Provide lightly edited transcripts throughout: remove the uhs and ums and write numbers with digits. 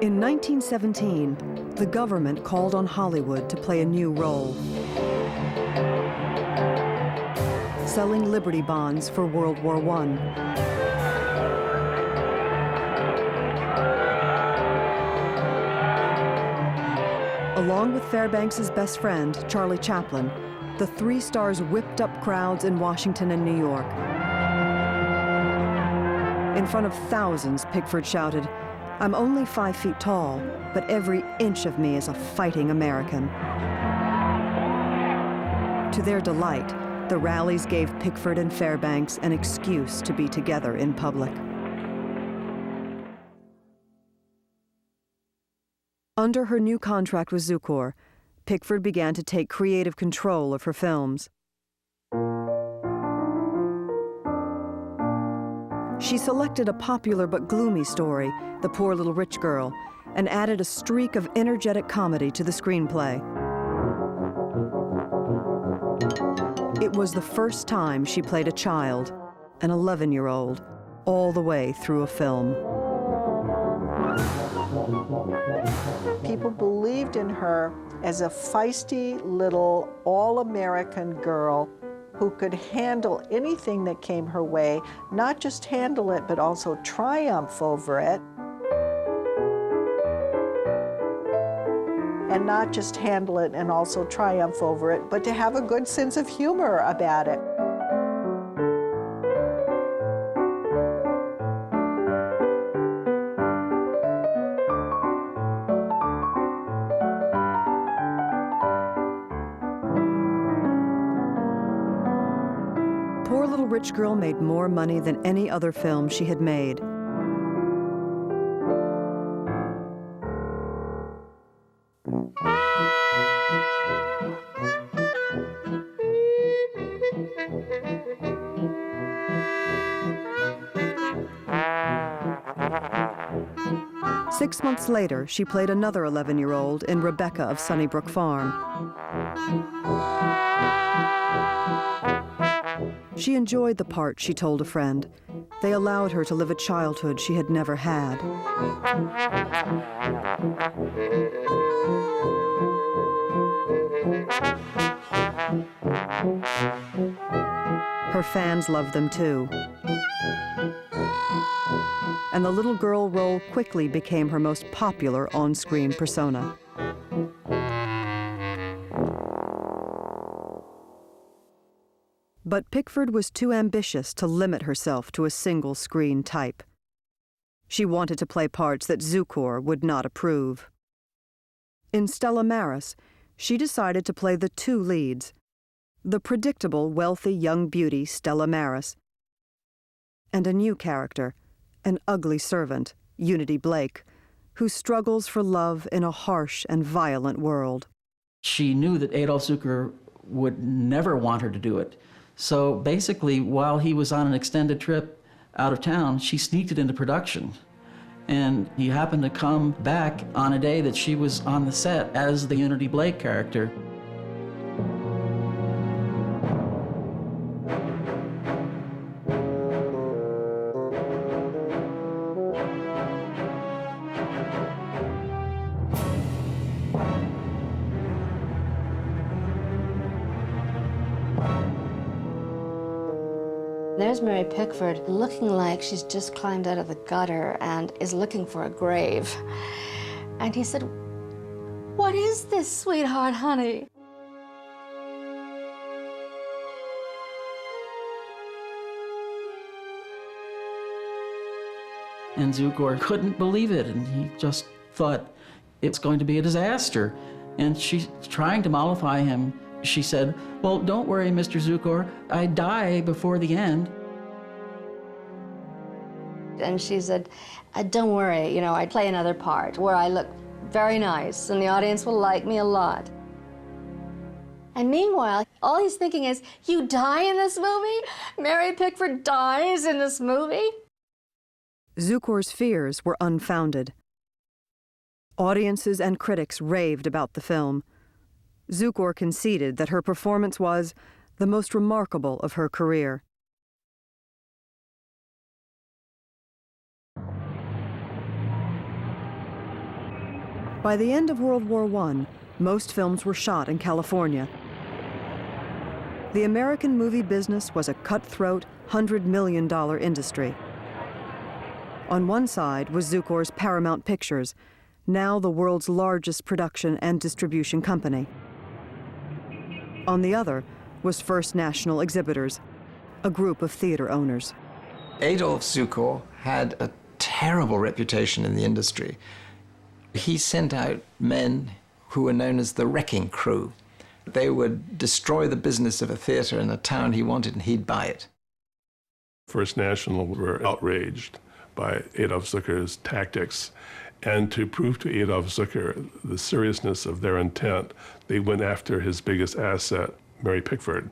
In 1917, the government called on Hollywood to play a new role, selling Liberty bonds for World War I. Along with Fairbanks's best friend, Charlie Chaplin, the three stars whipped up crowds in Washington and New York. In front of thousands, Pickford shouted, "I'm only 5 feet tall, but every inch of me is a fighting American." To their delight, the rallies gave Pickford and Fairbanks an excuse to be together in public. Under her new contract with Zukor, Pickford began to take creative control of her films. She selected a popular but gloomy story, The Poor Little Rich Girl, and added a streak of energetic comedy to the screenplay. It was the first time she played a child, an 11-year-old, all the way through a film. People believed in her as a feisty little all-American girl who could handle anything that came her way, not just handle it, but also triumph over it. And not just handle it and also triumph over it, but to have a good sense of humor about it. Poor Little Rich Girl made more money than any other film she had made. Six months later, she played another 11-year-old in Rebecca of Sunnybrook Farm. She enjoyed the part, she told a friend. They allowed her to live a childhood she had never had. Her fans loved them too. And the little girl role quickly became her most popular on-screen persona. But Pickford was too ambitious to limit herself to a single screen type. She wanted to play parts that Zukor would not approve. In Stella Maris, she decided to play the two leads, the predictable, wealthy young beauty Stella Maris, and a new character, an ugly servant, Unity Blake, who struggles for love in a harsh and violent world. She knew that Adolf Zukor would never want her to do it. So basically, while he was on an extended trip out of town, she sneaked it into production. And he happened to come back on a day that she was on the set as the Unity Blake character. There's Mary Pickford looking like she's just climbed out of the gutter and is looking for a grave. And he said, "What is this, sweetheart, honey?" And Zukor couldn't believe it, and he just thought it's going to be a disaster. And she's trying to mollify him. She said, "Well, don't worry, Mr. Zukor, I die before the end." And she said, "Don't worry, you know, I'd play another part where I look very nice and the audience will like me a lot." And meanwhile, all he's thinking is, you die in this movie? Mary Pickford dies in this movie? Zukor's fears were unfounded. Audiences and critics raved about the film. Zukor conceded that her performance was the most remarkable of her career. By the end of World War I, most films were shot in California. The American movie business was a cutthroat, $100 million industry. On one side was Zukor's Paramount Pictures, now the world's largest production and distribution company. On the other was First National Exhibitors, a group of theater owners. Adolf Zukor had a terrible reputation in the industry. He sent out men who were known as the wrecking crew. They would destroy the business of a theater in a town he wanted, and he'd buy it. First National were outraged by Adolf Zukor's tactics. And to prove to Adolf Zukor the seriousness of their intent, they went after his biggest asset, Mary Pickford.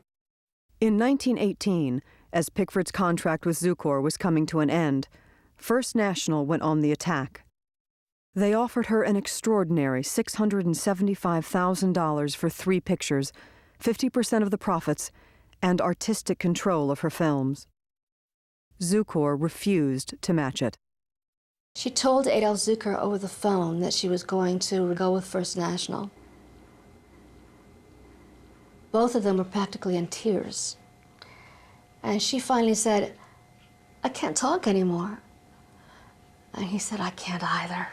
In 1918, as Pickford's contract with Zukor was coming to an end, First National went on the attack. They offered her an extraordinary $675,000 for 3 pictures, 50% of the profits, and artistic control of her films. Zukor refused to match it. She told Adolf Zukor over the phone that she was going to go with First National. Both of them were practically in tears. And she finally said, "I can't talk anymore." And he said, "I can't either."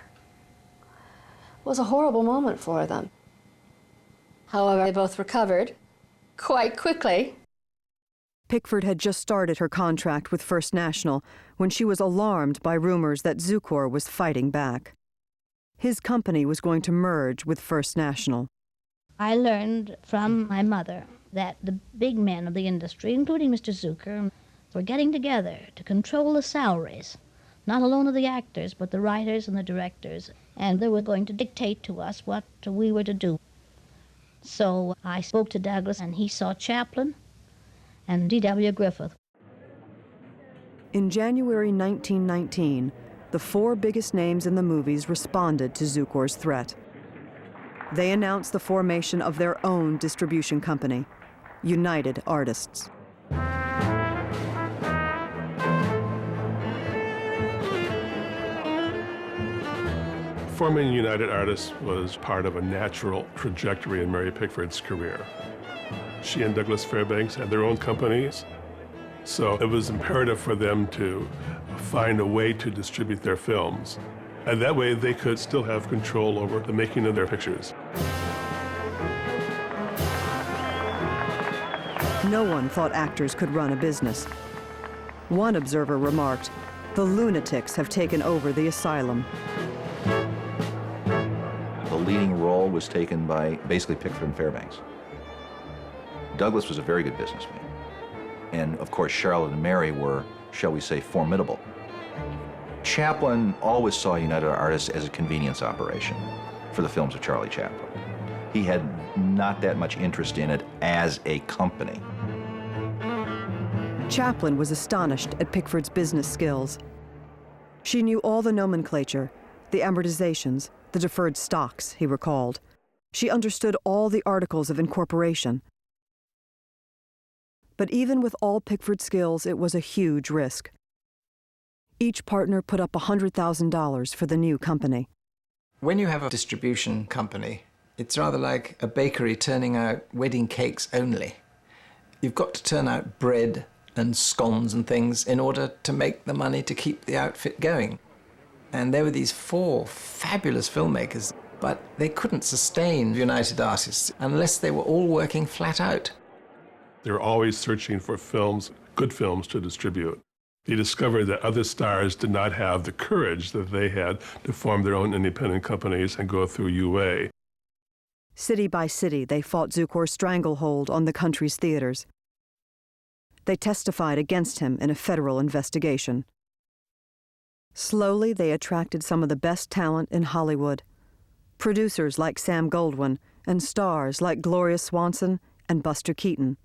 It was a horrible moment for them. However, they both recovered quite quickly. Pickford had just started her contract with First National when she was alarmed by rumors that Zukor was fighting back. His company was going to merge with First National. I learned from my mother that the big men of the industry, including Mr. Zukor, were getting together to control the salaries, not alone of the actors, but the writers and the directors, and they were going to dictate to us what we were to do. So I spoke to Douglas, and he saw Chaplin and D.W. Griffith. In January 1919, the 4 biggest names in the movies responded to Zukor's threat. They announced the formation of their own distribution company, United Artists. Forming United Artists was part of a natural trajectory in Mary Pickford's career. She and Douglas Fairbanks had their own companies, so it was imperative for them to find a way to distribute their films. And that way they could still have control over the making of their pictures. No one thought actors could run a business. One observer remarked, "The lunatics have taken over the asylum." The leading role was taken by basically Pickford and Fairbanks. Douglas was a very good businessman. And of course, Charlotte and Mary were, shall we say, formidable. Chaplin always saw United Artists as a convenience operation for the films of Charlie Chaplin. He had not that much interest in it as a company. Chaplin was astonished at Pickford's business skills. She knew all the nomenclature, the amortizations, the deferred stocks, he recalled. She understood all the articles of incorporation. But even with all Pickford's skills, it was a huge risk. Each partner put up $100,000 for the new company. When you have a distribution company, it's rather like a bakery turning out wedding cakes only. You've got to turn out bread and scones and things in order to make the money to keep the outfit going. And there were these 4 fabulous filmmakers, but they couldn't sustain United Artists unless they were all working flat out. They were always searching for films, good films to distribute. They discovered that other stars did not have the courage that they had to form their own independent companies and go through UA. City by city, they fought Zukor's stranglehold on the country's theaters. They testified against him in a federal investigation. Slowly, they attracted some of the best talent in Hollywood. Producers like Sam Goldwyn and stars like Gloria Swanson and Buster Keaton.